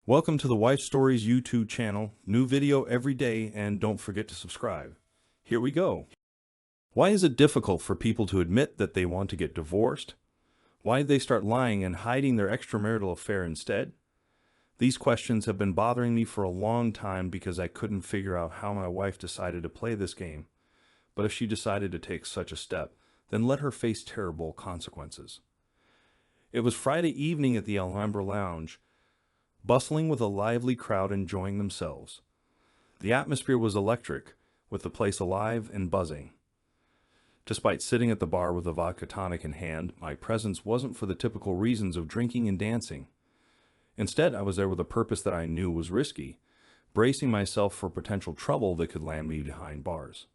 Welcome to the Wife Stories YouTube channel. New video every day, and don't forget to subscribe. Here we go. Why is it difficult for people to admit that they want to get divorced? Why did they start lying and hiding their extramarital affair instead? These questions have been bothering me for a long time because I couldn't figure out how my wife decided to play this game. But if she decided to take such a step, then let her face terrible consequences. It was Friday evening at the Alhambra Lounge, bustling with a lively crowd enjoying themselves. The atmosphere was electric, with the place alive and buzzing. Despite sitting at the bar with a vodka tonic in hand, my presence wasn't for the typical reasons of drinking and dancing. Instead, I was there with a purpose that I knew was risky, bracing myself for potential trouble that could land me behind bars.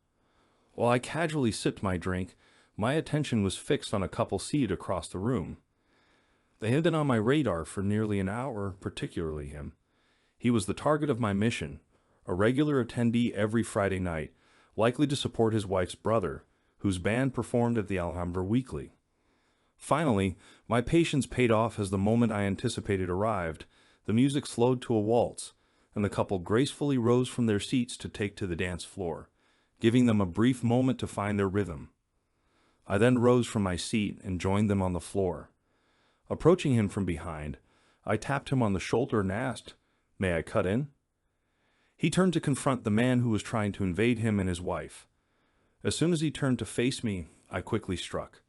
While I casually sipped my drink, my attention was fixed on a couple seated across the room. They had been on my radar for nearly an hour, particularly him. He was the target of my mission, a regular attendee every Friday night, likely to support his wife's brother, whose band performed at the Alhambra weekly. Finally, my patience paid off as the moment I anticipated arrived. The music slowed to a waltz, and the couple gracefully rose from their seats to take to the dance floor, giving them a brief moment to find their rhythm. I then rose from my seat and joined them on the floor. Approaching him from behind, I tapped him on the shoulder and asked, "May I cut in?" He turned to confront the man who was trying to invade him and his wife. As soon as he turned to face me, I quickly struck.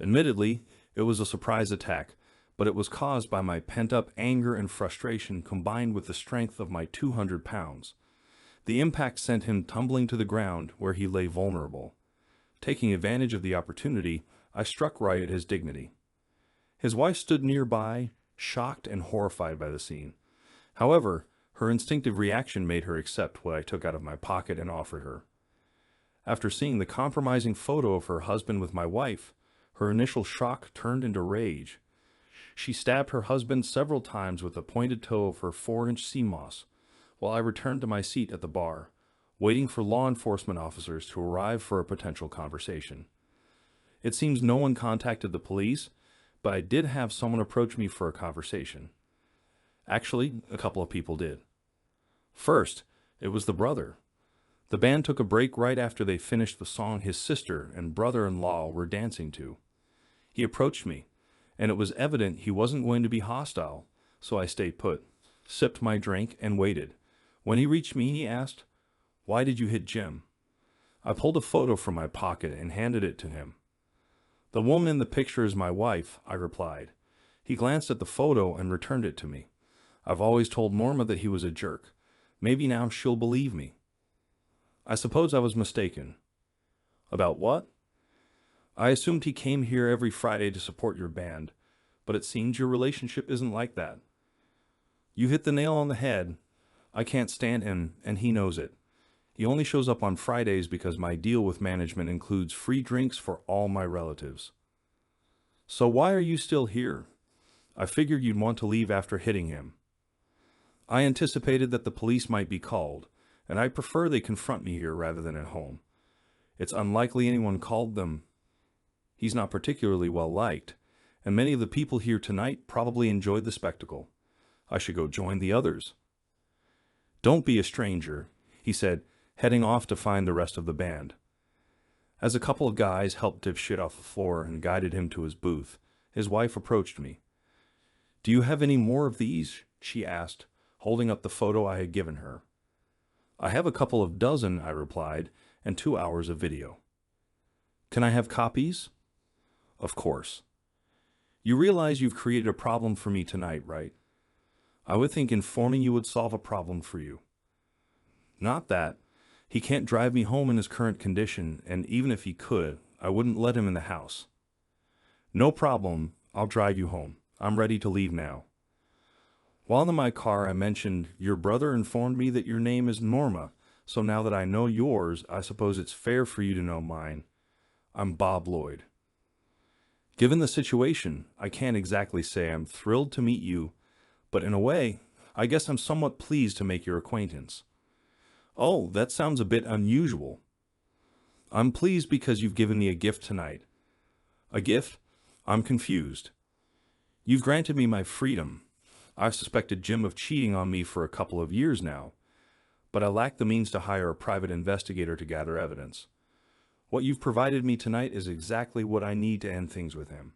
Admittedly, it was a surprise attack, but it was caused by my pent-up anger and frustration combined with the strength of my 200 pounds. The impact sent him tumbling to the ground where he lay vulnerable. Taking advantage of the opportunity, I struck right at his dignity. His wife stood nearby, shocked and horrified by the scene. However, her instinctive reaction made her accept what I took out of my pocket and offered her. After seeing the compromising photo of her husband with my wife, her initial shock turned into rage. She stabbed her husband several times with the pointed toe of her 4-inch sea moss, while I returned to my seat at the bar, waiting for law enforcement officers to arrive for a potential conversation. It seems no one contacted the police, but I did have someone approach me for a conversation. Actually, a couple of people did. First, it was the brother. The band took a break right after they finished the song his sister and brother-in-law were dancing to. He approached me, and it was evident he wasn't going to be hostile, so I stayed put, sipped my drink, and waited. When he reached me, he asked, "Why did you hit Jim?" I pulled a photo from my pocket and handed it to him. "The woman in the picture is my wife," I replied. He glanced at the photo and returned it to me. "I've always told Norma that he was a jerk. Maybe now she'll believe me." I suppose I was mistaken. "About what?" "I assumed he came here every Friday to support your band, but it seems your relationship isn't like that." "You hit the nail on the head. I can't stand him, and he knows it. He only shows up on Fridays because my deal with management includes free drinks for all my relatives." "So why are you still here?" "I figured you'd want to leave after hitting him." "I anticipated that the police might be called, and I prefer they confront me here rather than at home. It's unlikely anyone called them. He's not particularly well liked, and many of the people here tonight probably enjoyed the spectacle. I should go join the others." "Don't be a stranger," he said, heading off to find the rest of the band. As a couple of guys helped dip shit off the floor and guided him to his booth, his wife approached me. "Do you have any more of these?" she asked, holding up the photo I had given her. "I have a couple of dozen," I replied, "and 2 hours of video." "Can I have copies?" "Of course." "You realize you've created a problem for me tonight, right?" "I would think informing you would solve a problem for you." "Not that. He can't drive me home in his current condition, and even if he could, I wouldn't let him in the house." "No problem. I'll drive you home. I'm ready to leave now." While in my car, I mentioned, "Your brother informed me that your name is Norma, so now that I know yours, I suppose it's fair for you to know mine. I'm Bob Lloyd." Given the situation, I can't exactly say I'm thrilled to meet you, but in a way, I guess I'm somewhat pleased to make your acquaintance. "Oh, that sounds a bit unusual." "I'm pleased because you've given me a gift tonight." "A gift? I'm confused." "You've granted me my freedom. I've suspected Jim of cheating on me for a couple of years now, but I lack the means to hire a private investigator to gather evidence. What you've provided me tonight is exactly what I need to end things with him.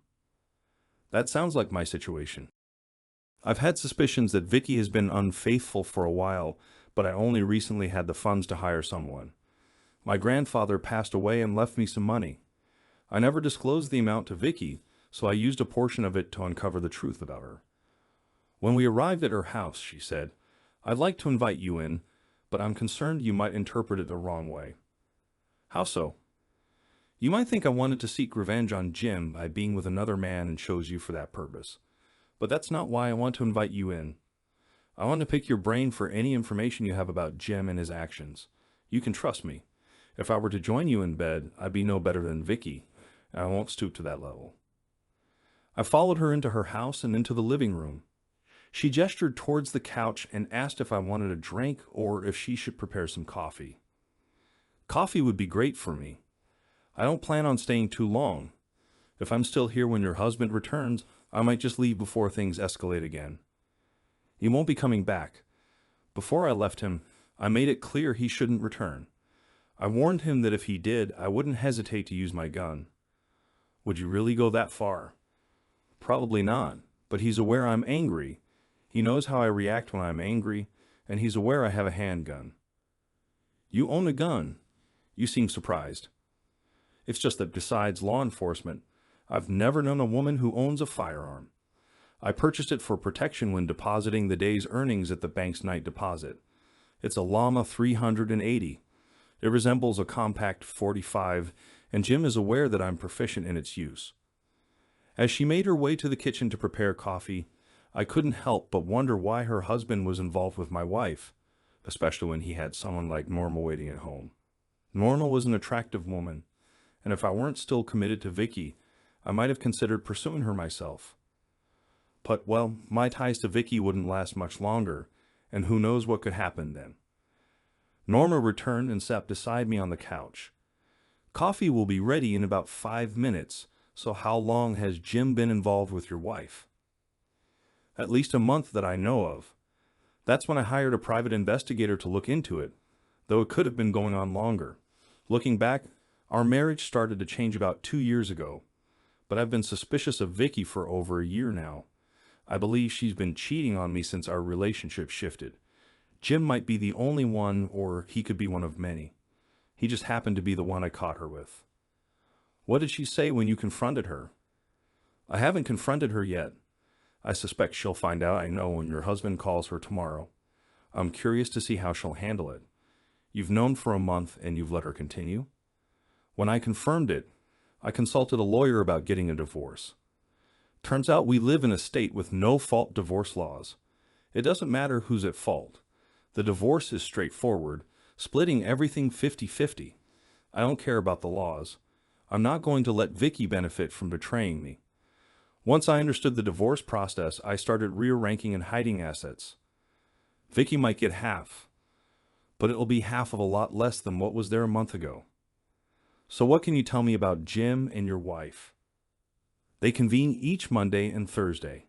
That sounds like my situation. I've had suspicions that Vicky has been unfaithful for a while, but I only recently had the funds to hire someone. My grandfather passed away and left me some money. I never disclosed the amount to Vicky, so I used a portion of it to uncover the truth about her. When we arrived at her house, she said, "I'd like to invite you in, but I'm concerned you might interpret it the wrong way." How so? You might think I wanted to seek revenge on Jim by being with another man and chose you for that purpose. But that's not why I want to invite you in. I want to pick your brain for any information you have about Jim and his actions. You can trust me. If I were to join you in bed, I'd be no better than Vicky, and I won't stoop to that level. I followed her into her house and into the living room. She gestured towards the couch and asked if I wanted a drink or if she should prepare some coffee. Coffee would be great for me. I don't plan on staying too long. If I'm still here when your husband returns, I might just leave before things escalate again. He won't be coming back. Before I left him, I made it clear he shouldn't return. I warned him that if he did, I wouldn't hesitate to use my gun. Would you really go that far? Probably not, but he's aware I'm angry. He knows how I react when I'm angry, and he's aware I have a handgun. You own a gun. You seem surprised. It's just that besides law enforcement, I've never known a woman who owns a firearm. I purchased it for protection when depositing the day's earnings at the bank's night deposit. It's a Llama 380. It resembles a compact .45, and Jim is aware that I'm proficient in its use. As she made her way to the kitchen to prepare coffee, I couldn't help but wonder why her husband was involved with my wife, especially when he had someone like Norma waiting at home. Norma was an attractive woman, and if I weren't still committed to Vicky, I might have considered pursuing her myself. But, well, my ties to Vicky wouldn't last much longer, and who knows what could happen then. Norma returned and sat beside me on the couch. Coffee will be ready in about 5 minutes, so how long has Jim been involved with your wife? At least a month that I know of. That's when I hired a private investigator to look into it, though it could have been going on longer. Looking back, our marriage started to change about 2 years ago, but I've been suspicious of Vicky for over a year now. I believe she's been cheating on me since our relationship shifted. Jim might be the only one, or he could be one of many. He just happened to be the one I caught her with. What did she say when you confronted her? I haven't confronted her yet. I suspect she'll find out I know when your husband calls her tomorrow. I'm curious to see how she'll handle it. You've known for a month and you've let her continue? When I confirmed it, I consulted a lawyer about getting a divorce. Turns out we live in a state with no-fault divorce laws. It doesn't matter who's at fault. The divorce is straightforward, splitting everything 50-50. I don't care about the laws. I'm not going to let Vicky benefit from betraying me. Once I understood the divorce process, I started rear-ranking and hiding assets. Vicky might get half, but it'll be half of a lot less than what was there a month ago. So what can you tell me about Jim and your wife? They convene each Monday and Thursday.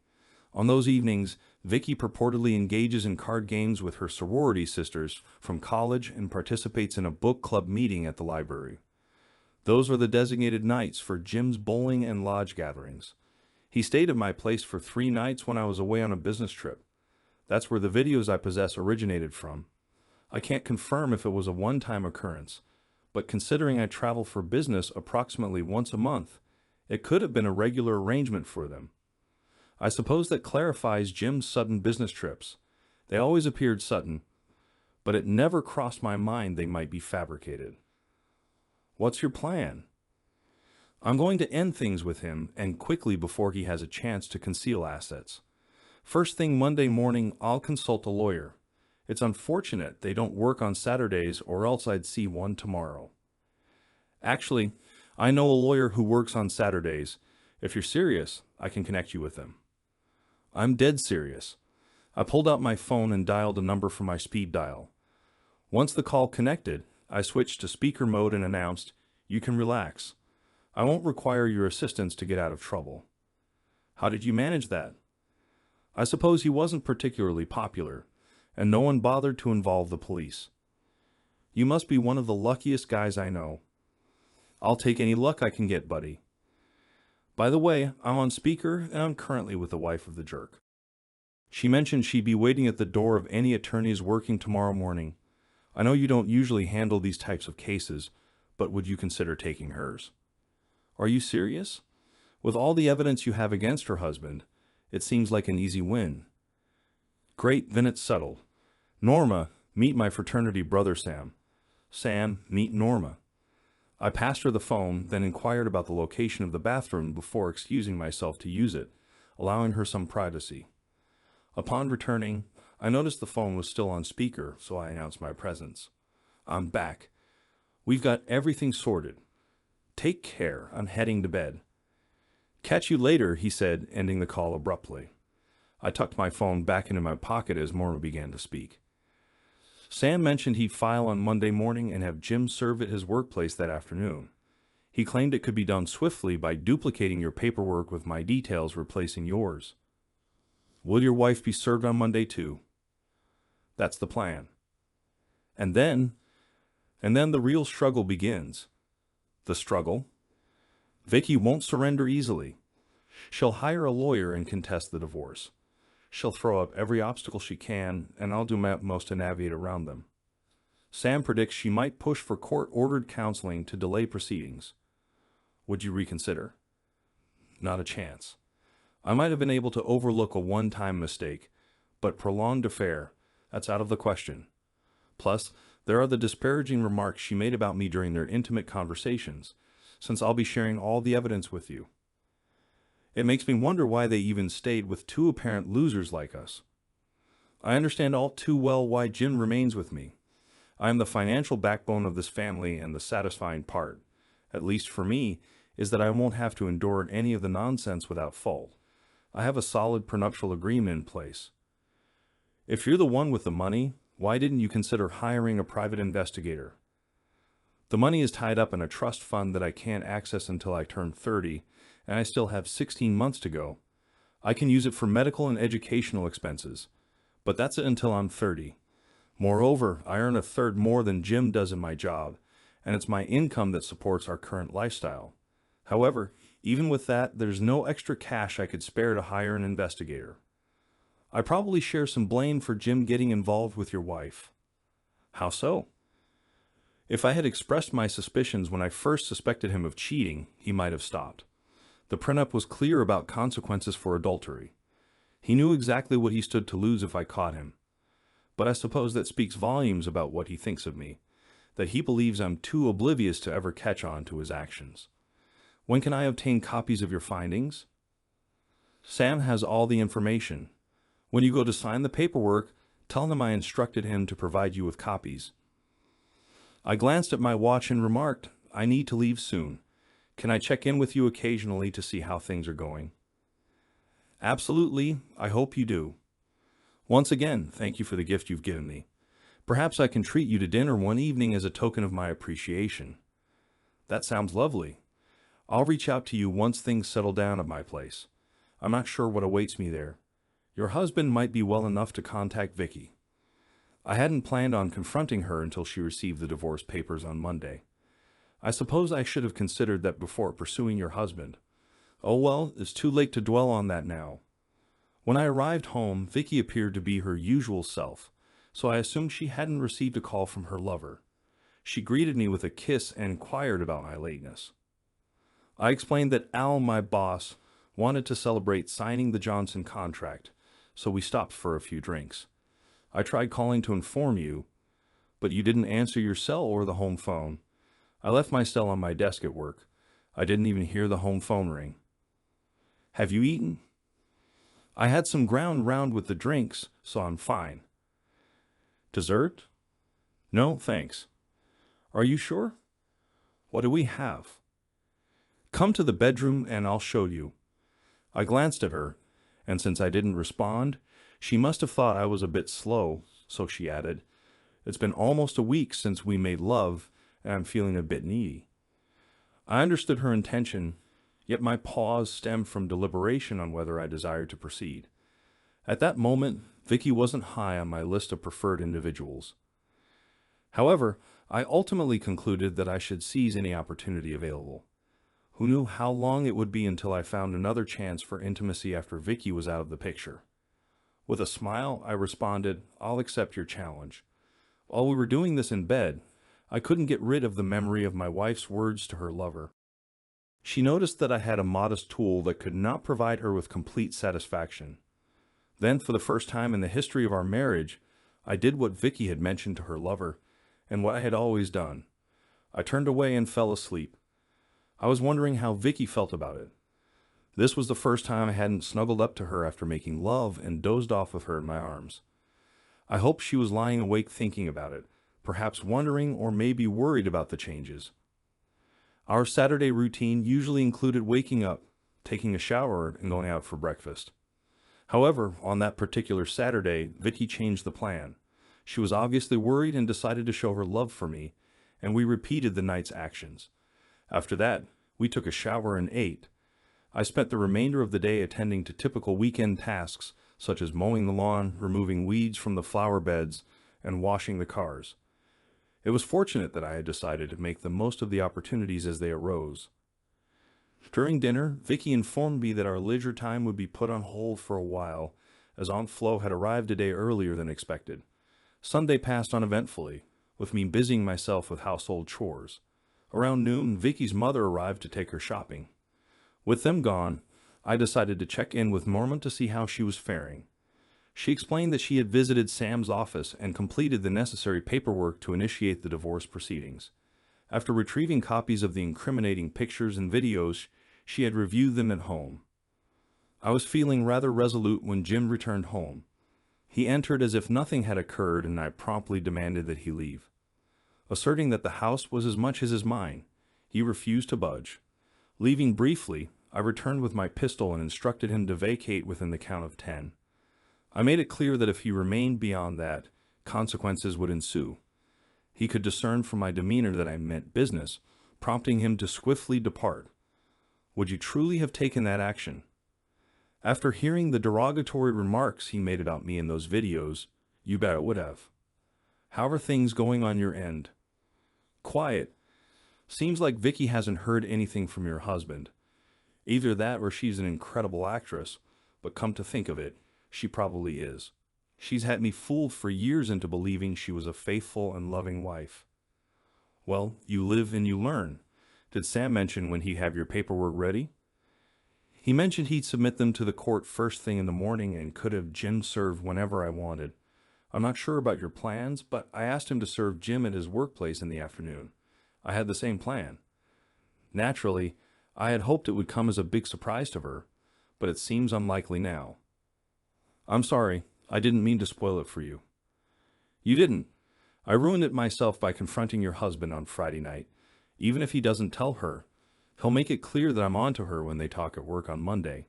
On those evenings, Vicky purportedly engages in card games with her sorority sisters from college and participates in a book club meeting at the library. Those are the designated nights for Jim's bowling and lodge gatherings. He stayed at my place for 3 nights when I was away on a business trip. That's where the videos I possess originated from. I can't confirm if it was a one-time occurrence, but considering I travel for business approximately once a month, it could have been a regular arrangement for them. I suppose that clarifies Jim's sudden business trips. They always appeared sudden, but it never crossed my mind they might be fabricated. What's your plan? I'm going to end things with him, and quickly before he has a chance to conceal assets. First thing Monday morning, I'll consult a lawyer. It's unfortunate they don't work on Saturdays, or else I'd see one tomorrow. Actually, I know a lawyer who works on Saturdays. If you're serious, I can connect you with them. I'm dead serious. I pulled out my phone and dialed a number from my speed dial. Once the call connected, I switched to speaker mode and announced, "You can relax. I won't require your assistance to get out of trouble." How did you manage that? I suppose he wasn't particularly popular, and no one bothered to involve the police. You must be one of the luckiest guys I know. I'll take any luck I can get, buddy. By the way, I'm on speaker, and I'm currently with the wife of the jerk. She mentioned she'd be waiting at the door of any attorneys working tomorrow morning. I know you don't usually handle these types of cases, but would you consider taking hers? Are you serious? With all the evidence you have against her husband, it seems like an easy win. Great, then it's settled. Norma, meet my fraternity brother Sam. Sam, meet Norma. I passed her the phone, then inquired about the location of the bathroom before excusing myself to use it, allowing her some privacy. Upon returning, I noticed the phone was still on speaker, so I announced my presence. I'm back. We've got everything sorted. Take care, I'm heading to bed. Catch you later, he said, ending the call abruptly. I tucked my phone back into my pocket as Norma began to speak. Sam mentioned he'd file on Monday morning and have Jim serve at his workplace that afternoon. He claimed it could be done swiftly by duplicating your paperwork with my details replacing yours. Will your wife be served on Monday too? That's the plan. And then the real struggle begins. The struggle? Vicky won't surrender easily. She'll hire a lawyer and contest the divorce. She'll throw up every obstacle she can, and I'll do my utmost to navigate around them. Sam predicts she might push for court-ordered counseling to delay proceedings. Would you reconsider? Not a chance. I might have been able to overlook a one-time mistake, but prolonged affair, that's out of the question. Plus, there are the disparaging remarks she made about me during their intimate conversations, since I'll be sharing all the evidence with you. It makes me wonder why they even stayed with two apparent losers like us. I understand all too well why Jim remains with me. I am the financial backbone of this family, and the satisfying part, at least for me, is that I won't have to endure any of the nonsense without fault. I have a solid prenuptial agreement in place. If you're the one with the money, why didn't you consider hiring a private investigator? The money is tied up in a trust fund that I can't access until I turn 30, and I still have 16 months to go. I can use it for medical and educational expenses, but that's it until I'm 30. Moreover, I earn a third more than Jim does in my job, and it's my income that supports our current lifestyle. However, even with that, there's no extra cash I could spare to hire an investigator. I probably share some blame for Jim getting involved with your wife. How so? If I had expressed my suspicions when I first suspected him of cheating, he might have stopped. The prenup was clear about consequences for adultery. He knew exactly what he stood to lose if I caught him. But I suppose that speaks volumes about what he thinks of me, that he believes I'm too oblivious to ever catch on to his actions. When can I obtain copies of your findings? Sam has all the information. When you go to sign the paperwork, tell him I instructed him to provide you with copies. I glanced at my watch and remarked, I need to leave soon. Can I check in with you occasionally to see how things are going? Absolutely, I hope you do. Once again, thank you for the gift you've given me. Perhaps I can treat you to dinner one evening as a token of my appreciation. That sounds lovely. I'll reach out to you once things settle down at my place. I'm not sure what awaits me there. Your husband might be well enough to contact Vicky. I hadn't planned on confronting her until she received the divorce papers on Monday. I suppose I should have considered that before pursuing your husband. Oh well, it's too late to dwell on that now. When I arrived home, Vicky appeared to be her usual self, so I assumed she hadn't received a call from her lover. She greeted me with a kiss and inquired about my lateness. I explained that Al, my boss, wanted to celebrate signing the Johnson contract, so we stopped for a few drinks. I tried calling to inform you, but you didn't answer your cell or the home phone. I left my cell on my desk at work. I didn't even hear the home phone ring. Have you eaten? I had some ground round with the drinks, so I'm fine. Dessert? No, thanks. Are you sure? What do we have? Come to the bedroom and I'll show you. I glanced at her, and since I didn't respond, she must have thought I was a bit slow, so she added, It's been almost a week since we made love, and I'm feeling a bit needy. I understood her intention, yet my pause stemmed from deliberation on whether I desired to proceed. At that moment, Vicky wasn't high on my list of preferred individuals. However, I ultimately concluded that I should seize any opportunity available. Who knew how long it would be until I found another chance for intimacy after Vicky was out of the picture? With a smile, I responded, "I'll accept your challenge." While we were doing this in bed, I couldn't get rid of the memory of my wife's words to her lover. She noticed that I had a modest tool that could not provide her with complete satisfaction. Then, for the first time in the history of our marriage, I did what Vicky had mentioned to her lover, and what I had always done. I turned away and fell asleep. I was wondering how Vicky felt about it. This was the first time I hadn't snuggled up to her after making love and dozed off with her in my arms. I hoped she was lying awake thinking about it, perhaps wondering or maybe worried about the changes. Our Saturday routine usually included waking up, taking a shower, and going out for breakfast. However, on that particular Saturday, Vicky changed the plan. She was obviously worried and decided to show her love for me, and we repeated the night's actions. After that, we took a shower and ate. I spent the remainder of the day attending to typical weekend tasks, such as mowing the lawn, removing weeds from the flower beds, and washing the cars. It was fortunate that I had decided to make the most of the opportunities as they arose. During dinner, Vicky informed me that our leisure time would be put on hold for a while, as Aunt Flo had arrived a day earlier than expected. Sunday passed uneventfully, with me busying myself with household chores. Around noon, Vicky's mother arrived to take her shopping. With them gone, I decided to check in with Norma to see how she was faring. She explained that she had visited Sam's office and completed the necessary paperwork to initiate the divorce proceedings. After retrieving copies of the incriminating pictures and videos, she had reviewed them at home. I was feeling rather resolute when Jim returned home. He entered as if nothing had occurred, and I promptly demanded that he leave. Asserting that the house was as much his as mine, he refused to budge. Leaving briefly, I returned with my pistol and instructed him to vacate within the count of 10. I made it clear that if he remained beyond that, consequences would ensue. He could discern from my demeanor that I meant business, prompting him to swiftly depart. Would you truly have taken that action? After hearing the derogatory remarks he made about me in those videos, you bet I would have. How are things going on your end? Quiet. Seems like Vicky hasn't heard anything from your husband. Either that or she's an incredible actress, but come to think of it, she probably is. She's had me fooled for years into believing she was a faithful and loving wife. Well, you live and you learn. Did Sam mention when he'd have your paperwork ready? He mentioned he'd submit them to the court first thing in the morning and could have Jim served whenever I wanted. I'm not sure about your plans, but I asked him to serve Jim at his workplace in the afternoon. I had the same plan. Naturally, I had hoped it would come as a big surprise to her, but it seems unlikely now. I'm sorry, I didn't mean to spoil it for you. You didn't. I ruined it myself by confronting your husband on Friday night. Even if he doesn't tell her, he'll make it clear that I'm on to her when they talk at work on Monday.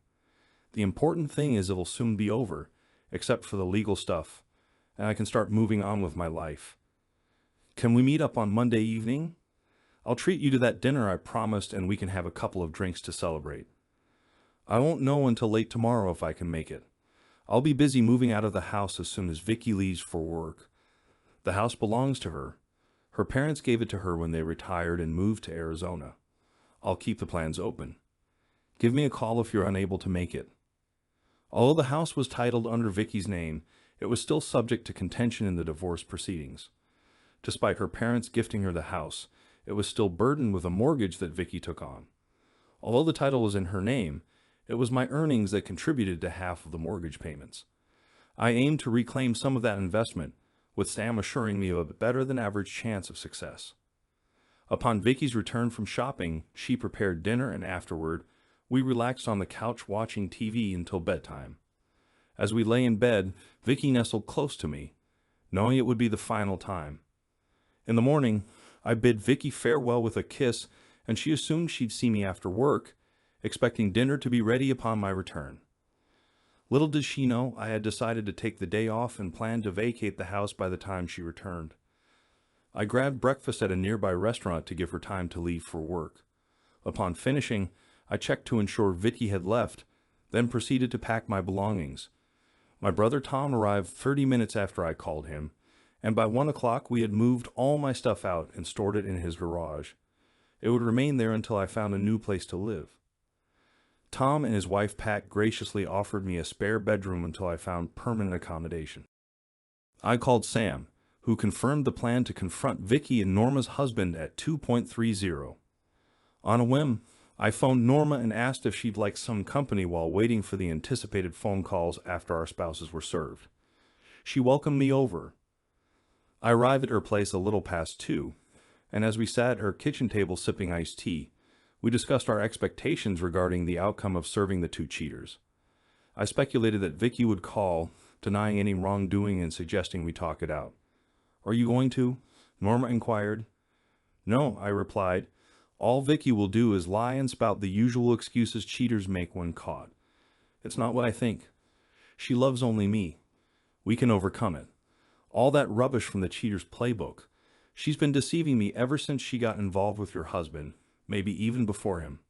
The important thing is it'll soon be over, except for the legal stuff, and I can start moving on with my life. Can we meet up on Monday evening? I'll treat you to that dinner I promised, and we can have a couple of drinks to celebrate. I won't know until late tomorrow if I can make it. I'll be busy moving out of the house as soon as Vicky leaves for work. The house belongs to her. Her parents gave it to her when they retired and moved to Arizona. I'll keep the plans open. Give me a call if you're unable to make it. Although the house was titled under Vicky's name, it was still subject to contention in the divorce proceedings. Despite her parents gifting her the house, it was still burdened with a mortgage that Vicky took on. Although the title was in her name, it was my earnings that contributed to half of the mortgage payments. I aimed to reclaim some of that investment, with Sam assuring me of a better-than-average chance of success. Upon Vicky's return from shopping, she prepared dinner, and afterward, we relaxed on the couch watching TV until bedtime. As we lay in bed, Vicky nestled close to me, knowing it would be the final time. In the morning, I bid Vicky farewell with a kiss, and she assumed she'd see me after work, expecting dinner to be ready upon my return. Little did she know I had decided to take the day off and planned to vacate the house by the time she returned. I grabbed breakfast at a nearby restaurant to give her time to leave for work. Upon finishing, I checked to ensure Vicky had left, then proceeded to pack my belongings. My brother Tom arrived 30 minutes after I called him, and by 1 o'clock we had moved all my stuff out and stored it in his garage. It would remain there until I found a new place to live. Tom and his wife Pat graciously offered me a spare bedroom until I found permanent accommodation. I called Sam, who confirmed the plan to confront Vicky and Norma's husband at 2.30. On a whim, I phoned Norma and asked if she'd like some company while waiting for the anticipated phone calls after our spouses were served. She welcomed me over. I arrived at her place a little past 2, and as we sat at her kitchen table sipping iced tea, we discussed our expectations regarding the outcome of serving the two cheaters. I speculated that Vicky would call, denying any wrongdoing and suggesting we talk it out. "Are you going to?" Norma inquired. "No," I replied. "All Vicky will do is lie and spout the usual excuses cheaters make when caught. It's not what I think. She loves only me. We can overcome it. All that rubbish from the cheater's playbook. She's been deceiving me ever since she got involved with your husband, maybe even before him.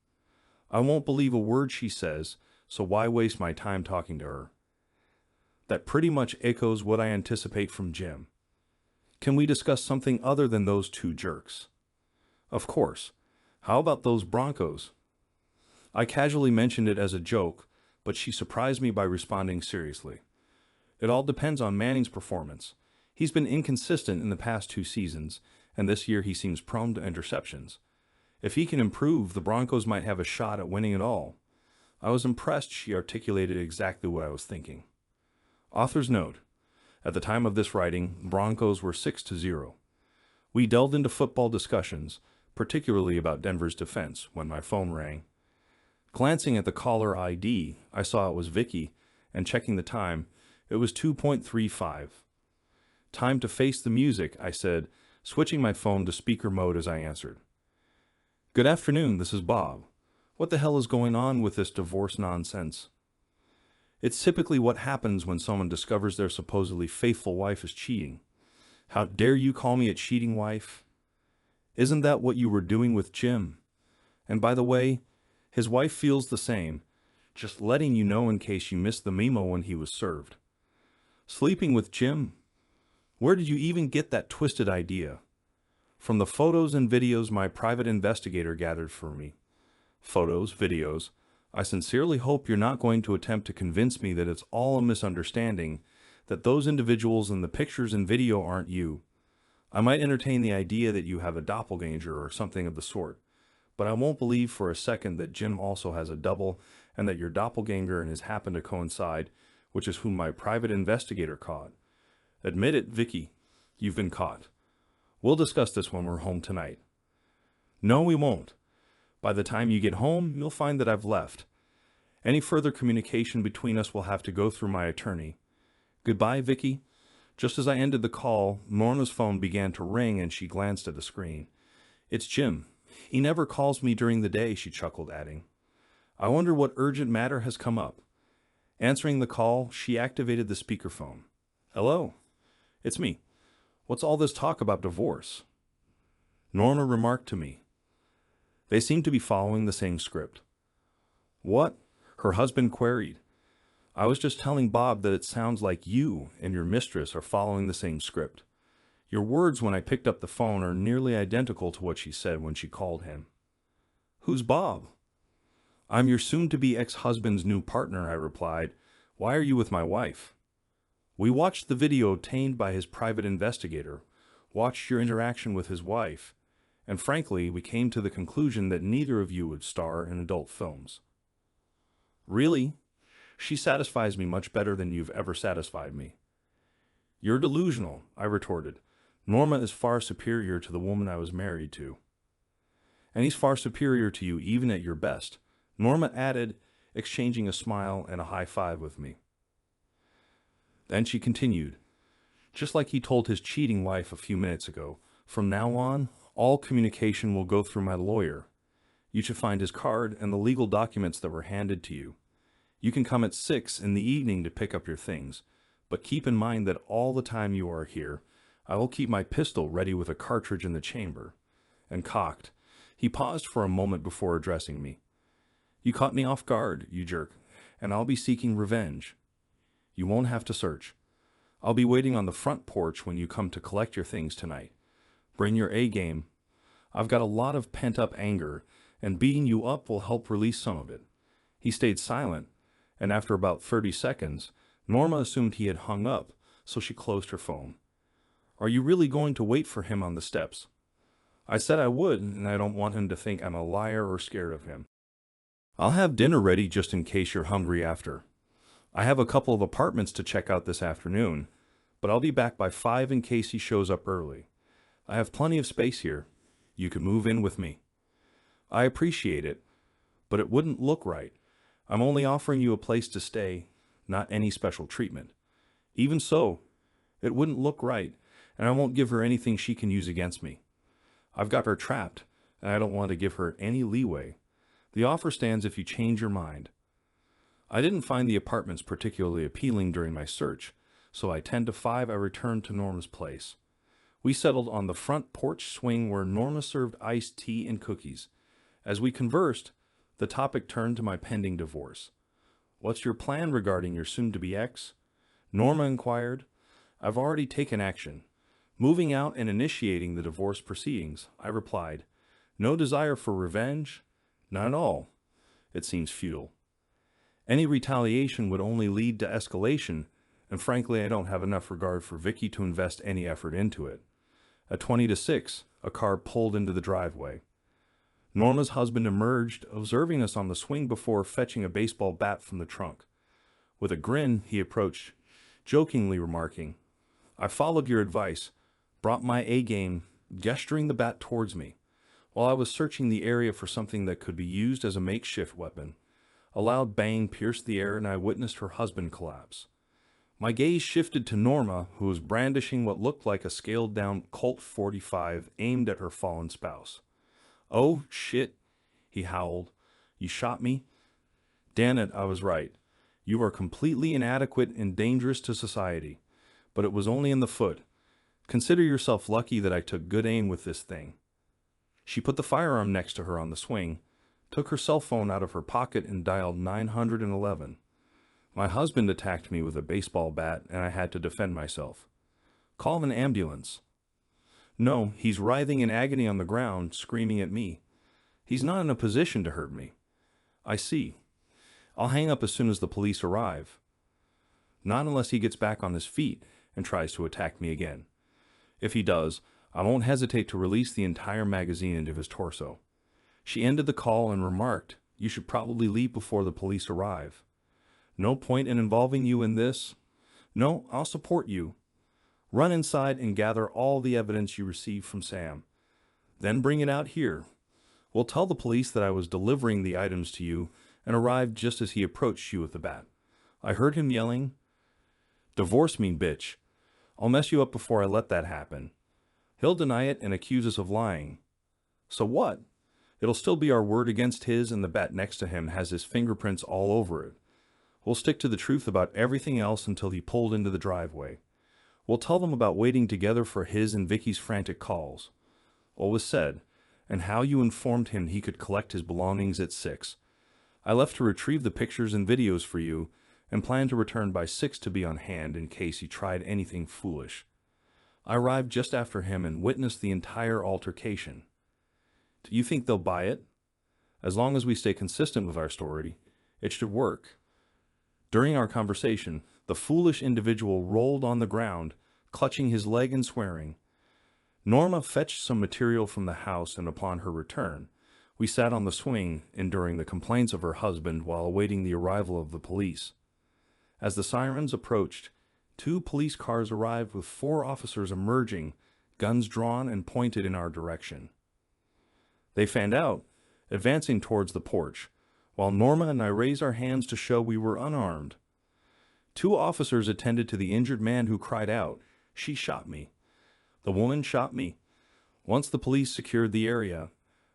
I won't believe a word she says, so why waste my time talking to her?" That pretty much echoes what I anticipate from Jim. Can we discuss something other than those two jerks? Of course. How about those Broncos? I casually mentioned it as a joke, but she surprised me by responding seriously. It all depends on Manning's performance. He's been inconsistent in the past 2 seasons, and this year he seems prone to interceptions. If he can improve, the Broncos might have a shot at winning it all. I was impressed she articulated exactly what I was thinking. Author's note: at the time of this writing, Broncos were 6-0. We delved into football discussions, particularly about Denver's defense, when my phone rang. Glancing at the caller ID, I saw it was Vicky, and checking the time, it was 2.35. "Time to face the music," I said, switching my phone to speaker mode as I answered. "Good afternoon, this is Bob. What the hell is going on with this divorce nonsense?" It's typically what happens when someone discovers their supposedly faithful wife is cheating. "How dare you call me a cheating wife? Isn't that what you were doing with Jim? And by the way, his wife feels the same, just letting you know in case you missed the memo when he was served. Sleeping with Jim? Where did you even get that twisted idea?" "From the photos and videos my private investigator gathered for me." "Photos, videos. I sincerely hope you're not going to attempt to convince me that it's all a misunderstanding, that those individuals in the pictures and video aren't you. I might entertain the idea that you have a doppelganger or something of the sort, but I won't believe for a second that Jim also has a double and that your doppelganger and his happen to coincide, which is whom my private investigator caught. Admit it, Vicky. You've been caught. We'll discuss this when we're home tonight." "No, we won't. By the time you get home, you'll find that I've left. Any further communication between us will have to go through my attorney. Goodbye, Vicky." Just as I ended the call, Norma's phone began to ring and she glanced at the screen. "It's Jim. He never calls me during the day," she chuckled, adding, "I wonder what urgent matter has come up." Answering the call, she activated the speakerphone. "Hello. It's me. What's all this talk about divorce?" Norma remarked to me. "They seem to be following the same script." "What?" her husband queried. "I was just telling Bob that it sounds like you and your mistress are following the same script. Your words when I picked up the phone are nearly identical to what she said when she called him." "Who's Bob?" "I'm your soon-to-be ex-husband's new partner," I replied. "Why are you with my wife?" "We watched the video obtained by his private investigator, watched your interaction with his wife, and frankly, we came to the conclusion that neither of you would star in adult films." "Really? She satisfies me much better than you've ever satisfied me." "You're delusional," I retorted. "Norma is far superior to the woman I was married to." "And he's far superior to you even at your best," Norma added, exchanging a smile and a high five with me. Then she continued, "Just like he told his cheating wife a few minutes ago, from now on, all communication will go through my lawyer. You should find his card and the legal documents that were handed to you. You can come at 6 in the evening to pick up your things, but keep in mind that all the time you are here, I will keep my pistol ready with a cartridge in the chamber." And cocked, he paused for a moment before addressing me. "You caught me off guard, you jerk, and I'll be seeking revenge. You won't have to search. I'll be waiting on the front porch when you come to collect your things tonight. Bring your A game. I've got a lot of pent-up anger, and beating you up will help release some of it." He stayed silent, and after about 30 seconds, Norma assumed he had hung up, so she closed her phone. "Are you really going to wait for him on the steps?" "I said I would, and I don't want him to think I'm a liar or scared of him. I'll have dinner ready just in case you're hungry after. I have a couple of apartments to check out this afternoon, but I'll be back by 5 in case he shows up early. I have plenty of space here. You can move in with me." "I appreciate it, but it wouldn't look right. I'm only offering you a place to stay, not any special treatment. Even so, it wouldn't look right, and I won't give her anything she can use against me. I've got her trapped, and I don't want to give her any leeway. The offer stands if you change your mind." I didn't find the apartments particularly appealing during my search, so at 10 to 5 I returned to Norma's place. We settled on the front porch swing where Norma served iced tea and cookies. As we conversed, the topic turned to my pending divorce. "What's your plan regarding your soon-to-be ex?" Norma inquired. "I've already taken action. Moving out and initiating the divorce proceedings," I replied. "No desire for revenge? Not at all. It seems futile. Any retaliation would only lead to escalation, and frankly I don't have enough regard for Vicky to invest any effort into it." At 20 to 6, a car pulled into the driveway. Norma's husband emerged, observing us on the swing before fetching a baseball bat from the trunk. With a grin, he approached, jokingly remarking, "I followed your advice, brought my A game," gesturing the bat towards me. While I was searching the area for something that could be used as a makeshift weapon, a loud bang pierced the air and I witnessed her husband collapse. My gaze shifted to Norma, who was brandishing what looked like a scaled-down Colt 45 aimed at her fallen spouse. "Oh, shit," he howled. "You shot me? Damn it, I was right. You are completely inadequate and dangerous to society. But it was only in the foot. Consider yourself lucky that I took good aim with this thing." She put the firearm next to her on the swing, took her cell phone out of her pocket and dialed 911. My husband attacked me with a baseball bat and I had to defend myself. "Call an ambulance." "No, he's writhing in agony on the ground, screaming at me. He's not in a position to hurt me." "I see. I'll hang up as soon as the police arrive." "Not unless he gets back on his feet and tries to attack me again. If he does, I won't hesitate to release the entire magazine into his torso." She ended the call and remarked, "You should probably leave before the police arrive." "No point in involving you in this." "No, I'll support you. Run inside and gather all the evidence you receive from Sam. Then bring it out here. We'll tell the police that I was delivering the items to you and arrived just as he approached you with the bat. I heard him yelling, 'Divorce me, bitch. I'll mess you up before I let that happen.' He'll deny it and accuse us of lying. So what? It'll still be our word against his, and the bat next to him has his fingerprints all over it. We'll stick to the truth about everything else until he pulled into the driveway. We'll tell them about waiting together for his and Vicky's frantic calls, what was said, and how you informed him he could collect his belongings at 6. I left to retrieve the pictures and videos for you and plan to return by 6 to be on hand in case he tried anything foolish. I arrived just after him and witnessed the entire altercation. Do you think they'll buy it? As long as we stay consistent with our story, it should work." During our conversation, the foolish individual rolled on the ground, clutching his leg and swearing. Norma fetched some material from the house, and upon her return, we sat on the swing, enduring the complaints of her husband while awaiting the arrival of the police. As the sirens approached, 2 police cars arrived with 4 officers emerging, guns drawn and pointed in our direction. They fanned out, advancing towards the porch, while Norma and I raised our hands to show we were unarmed. 2 officers attended to the injured man who cried out, "She shot me." The woman shot me. Once the police secured the area,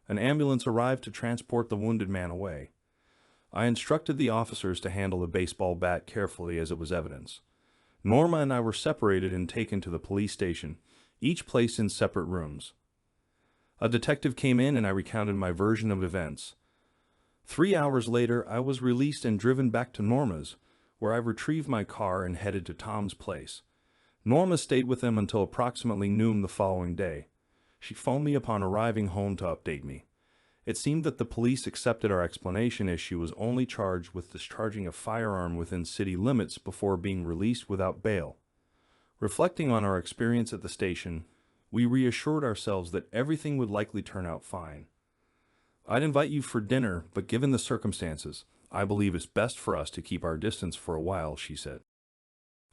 an ambulance arrived to transport the wounded man away. I instructed the officers to handle the baseball bat carefully as it was evidence. Norma and I were separated and taken to the police station, each placed in separate rooms. A detective came in and I recounted my version of events. 3 hours later, I was released and driven back to Norma's, where I retrieved my car and headed to Tom's place. Norma stayed with him until approximately noon the following day. She phoned me upon arriving home to update me. It seemed that the police accepted our explanation as she was only charged with discharging a firearm within city limits before being released without bail. Reflecting on our experience at the station, we reassured ourselves that everything would likely turn out fine. "I'd invite you for dinner, but given the circumstances, I believe it's best for us to keep our distance for a while," she said.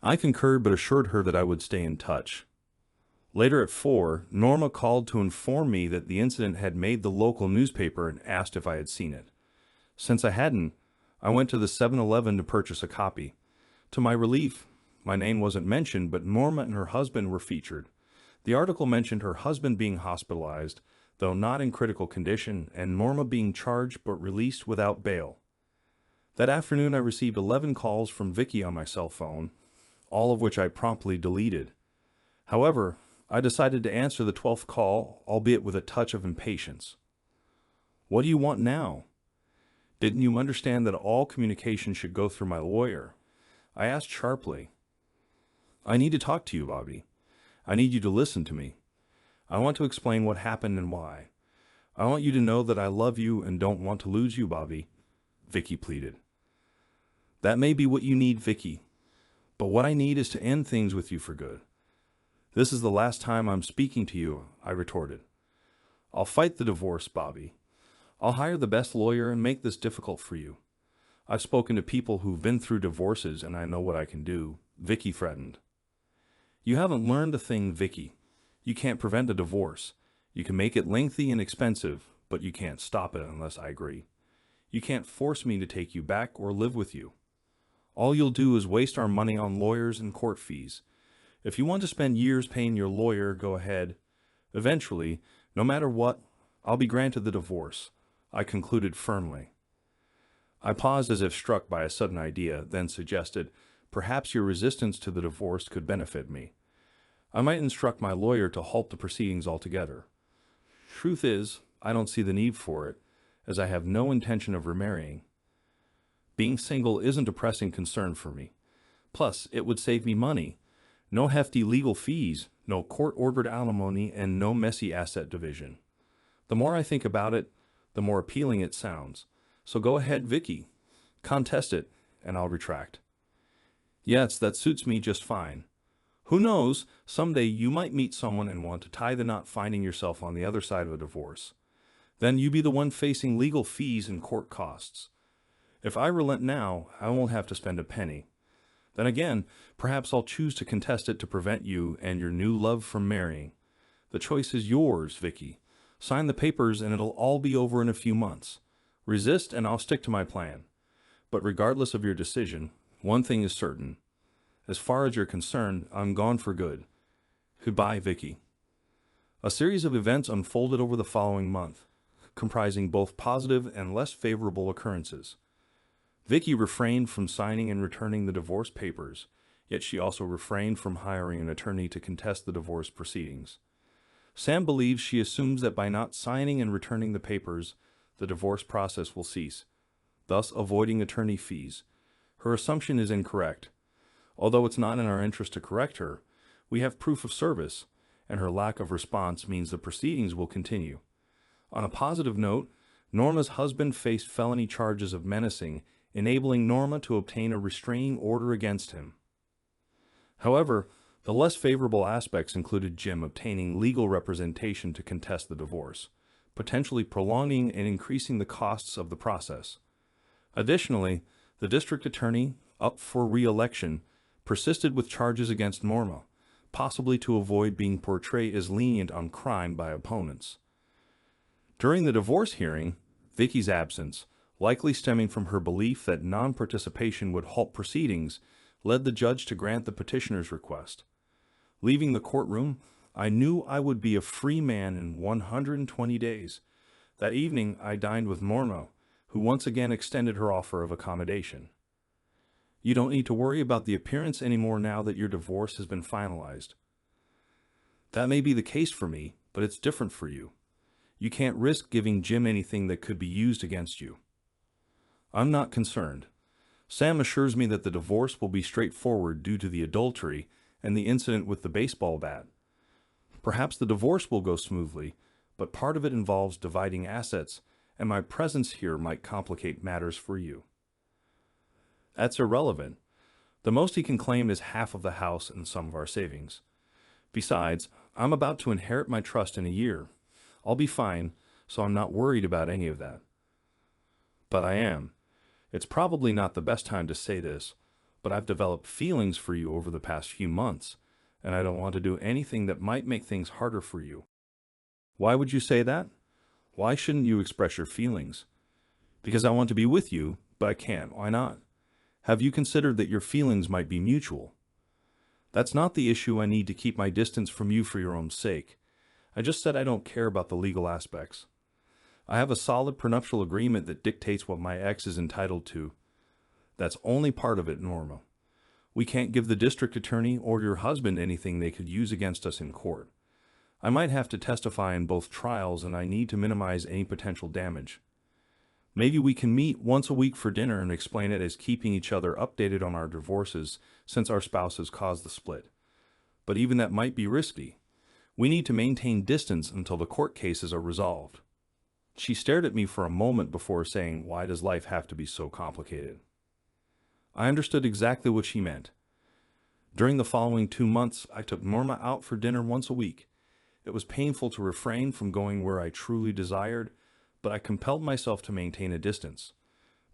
I concurred but assured her that I would stay in touch. Later at 4, Norma called to inform me that the incident had made the local newspaper and asked if I had seen it. Since I hadn't, I went to the 7-Eleven to purchase a copy. To my relief, my name wasn't mentioned, but Norma and her husband were featured. The article mentioned her husband being hospitalized, though not in critical condition, and Norma being charged but released without bail. That afternoon I received 11 calls from Vicky on my cell phone, all of which I promptly deleted. However, I decided to answer the 12th call, albeit with a touch of impatience. "What do you want now? Didn't you understand that all communication should go through my lawyer?" I asked sharply. "I need to talk to you, Bobby. I need you to listen to me. I want to explain what happened and why. I want you to know that I love you and don't want to lose you, Bobby," Vicky pleaded. "That may be what you need, Vicky, but what I need is to end things with you for good." "This is the last time I'm speaking to you," I retorted. "I'll fight the divorce, Bobby. I'll hire the best lawyer and make this difficult for you. I've spoken to people who've been through divorces and I know what I can do," Vicky threatened. "You haven't learned a thing, Vicky. You can't prevent a divorce. You can make it lengthy and expensive, but you can't stop it unless I agree. You can't force me to take you back or live with you. All you'll do is waste our money on lawyers and court fees. If you want to spend years paying your lawyer, go ahead. Eventually, no matter what, I'll be granted the divorce," I concluded firmly. I paused as if struck by a sudden idea, then suggested, "Perhaps your resistance to the divorce could benefit me. I might instruct my lawyer to halt the proceedings altogether. Truth is, I don't see the need for it, as I have no intention of remarrying. Being single isn't a pressing concern for me. Plus, it would save me money. No hefty legal fees, no court-ordered alimony, and no messy asset division. The more I think about it, the more appealing it sounds. So go ahead, Vicky. Contest it, and I'll retract." "Yes, that suits me just fine. Who knows, someday you might meet someone and want to tie the knot finding yourself on the other side of a divorce. Then you be the one facing legal fees and court costs. If I relent now, I won't have to spend a penny. Then again, perhaps I'll choose to contest it to prevent you and your new love from marrying. The choice is yours, Vicky. Sign the papers and it'll all be over in a few months. Resist and I'll stick to my plan. But regardless of your decision, one thing is certain. As far as you're concerned, I'm gone for good. Goodbye, Vicky." A series of events unfolded over the following month, comprising both positive and less favorable occurrences. Vicky refrained from signing and returning the divorce papers, yet she also refrained from hiring an attorney to contest the divorce proceedings. Sam believes she assumes that by not signing and returning the papers, the divorce process will cease, thus avoiding attorney fees. Her assumption is incorrect. Although it's not in our interest to correct her, we have proof of service, and her lack of response means the proceedings will continue. On a positive note, Norma's husband faced felony charges of menacing, enabling Norma to obtain a restraining order against him. However, the less favorable aspects included Jim obtaining legal representation to contest the divorce, potentially prolonging and increasing the costs of the process. Additionally, the district attorney, up for re-election, persisted with charges against Norma, possibly to avoid being portrayed as lenient on crime by opponents. During the divorce hearing, Vicky's absence, likely stemming from her belief that non-participation would halt proceedings, led the judge to grant the petitioner's request. Leaving the courtroom, I knew I would be a free man in 120 days. That evening, I dined with Norma, who once again extended her offer of accommodation. "You don't need to worry about the appearance anymore now that your divorce has been finalized." "That may be the case for me, but it's different for you. You can't risk giving Jim anything that could be used against you." "I'm not concerned. Sam assures me that the divorce will be straightforward due to the adultery and the incident with the baseball bat. Perhaps the divorce will go smoothly, but part of it involves dividing assets, and my presence here might complicate matters for you. That's irrelevant. The most he can claim is half of the house and some of our savings. Besides, I'm about to inherit my trust in a year. I'll be fine, so I'm not worried about any of that. But I am. It's probably not the best time to say this, but I've developed feelings for you over the past few months, and I don't want to do anything that might make things harder for you. Why would you say that? Why shouldn't you express your feelings? Because I want to be with you, but I can't. Why not? Have you considered that your feelings might be mutual? That's not the issue. I need to keep my distance from you for your own sake. I just said I don't care about the legal aspects. I have a solid prenuptial agreement that dictates what my ex is entitled to. That's only part of it, Norma. We can't give the district attorney or your husband anything they could use against us in court. I might have to testify in both trials, and I need to minimize any potential damage. Maybe we can meet once a week for dinner and explain it as keeping each other updated on our divorces since our spouses caused the split. But even that might be risky. We need to maintain distance until the court cases are resolved. She stared at me for a moment before saying, "Why does life have to be so complicated?" I understood exactly what she meant. During the following 2 months, I took Norma out for dinner once a week. It was painful to refrain from going where I truly desired, but I compelled myself to maintain a distance.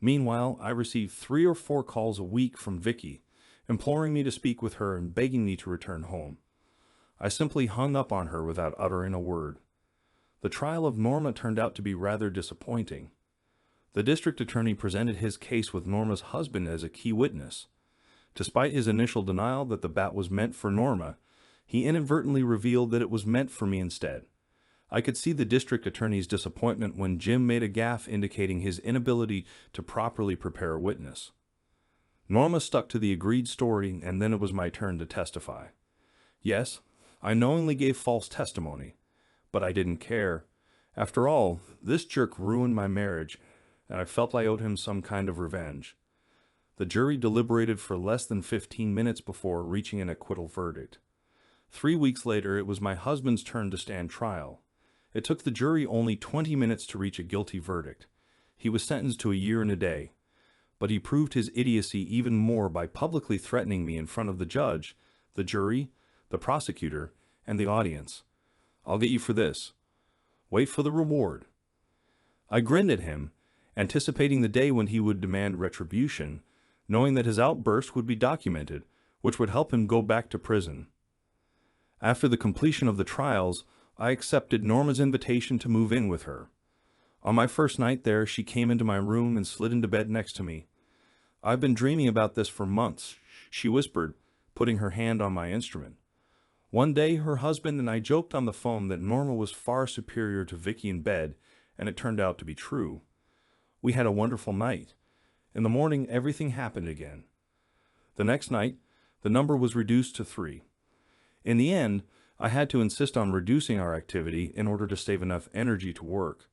Meanwhile, I received 3 or 4 calls a week from Vicky, imploring me to speak with her and begging me to return home. I simply hung up on her without uttering a word. The trial of Norma turned out to be rather disappointing. The district attorney presented his case with Norma's husband as a key witness. Despite his initial denial that the bat was meant for Norma, he inadvertently revealed that it was meant for me instead. I could see the district attorney's disappointment when Jim made a gaffe indicating his inability to properly prepare a witness. Norma stuck to the agreed story, and then it was my turn to testify. Yes, I knowingly gave false testimony, but I didn't care. After all, this jerk ruined my marriage, and I felt I owed him some kind of revenge. The jury deliberated for less than 15 minutes before reaching an acquittal verdict. 3 weeks later, it was my husband's turn to stand trial. It took the jury only 20 minutes to reach a guilty verdict. He was sentenced to a year and a day, but he proved his idiocy even more by publicly threatening me in front of the judge, the jury, the prosecutor, and the audience. "I'll get you for this. Wait for the reward." I grinned at him, anticipating the day when he would demand retribution, knowing that his outburst would be documented, which would help him go back to prison. After the completion of the trials, I accepted Norma's invitation to move in with her. On my first night there, she came into my room and slid into bed next to me. "I've been dreaming about this for months," she whispered, putting her hand on my instrument. One day, her husband and I joked on the phone that Norma was far superior to Vicky in bed, and it turned out to be true. We had a wonderful night. In the morning, everything happened again. The next night, the number was reduced to 3. In the end, I had to insist on reducing our activity in order to save enough energy to work.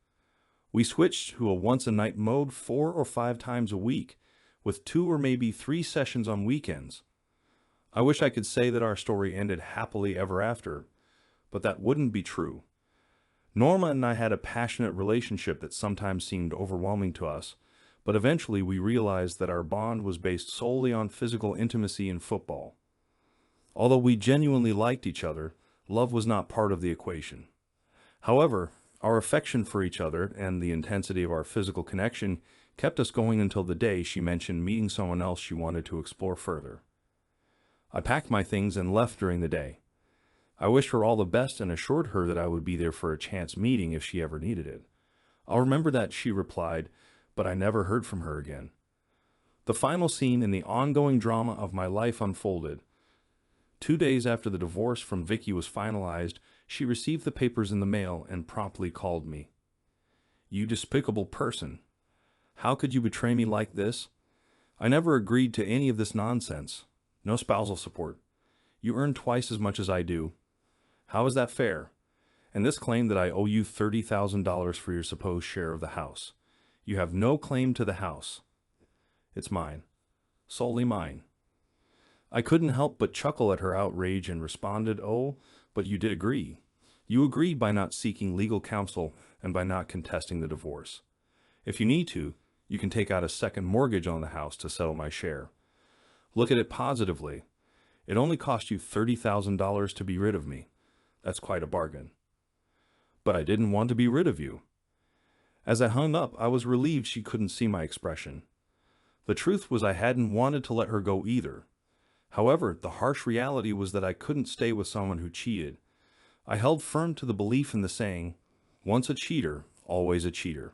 We switched to a once-a-night mode 4 or 5 times a week, with 2 or maybe 3 sessions on weekends. I wish I could say that our story ended happily ever after, but that wouldn't be true. Norma and I had a passionate relationship that sometimes seemed overwhelming to us, but eventually we realized that our bond was based solely on physical intimacy and football. Although we genuinely liked each other, love was not part of the equation. However, our affection for each other and the intensity of our physical connection kept us going until the day she mentioned meeting someone else she wanted to explore further. I packed my things and left during the day. I wished her all the best and assured her that I would be there for a chance meeting if she ever needed it. "I'll remember that," she replied, but I never heard from her again. The final scene in the ongoing drama of my life unfolded. 2 days after the divorce from Vicky was finalized, she received the papers in the mail and promptly called me. "You despicable person. How could you betray me like this? I never agreed to any of this nonsense. No spousal support. You earn twice as much as I do. How is that fair? And this claim that I owe you $30,000 for your supposed share of the house. You have no claim to the house. It's mine. solely mine. I couldn't help but chuckle at her outrage and responded, "Oh, but you did agree. You agreed by not seeking legal counsel and by not contesting the divorce. If you need to, you can take out a second mortgage on the house to settle my share. Look at it positively. It only cost you $30,000 to be rid of me. That's quite a bargain." But I didn't want to be rid of you. As I hung up, I was relieved she couldn't see my expression. The truth was I hadn't wanted to let her go either. However, the harsh reality was that I couldn't stay with someone who cheated. I held firm to the belief in the saying, once a cheater, always a cheater.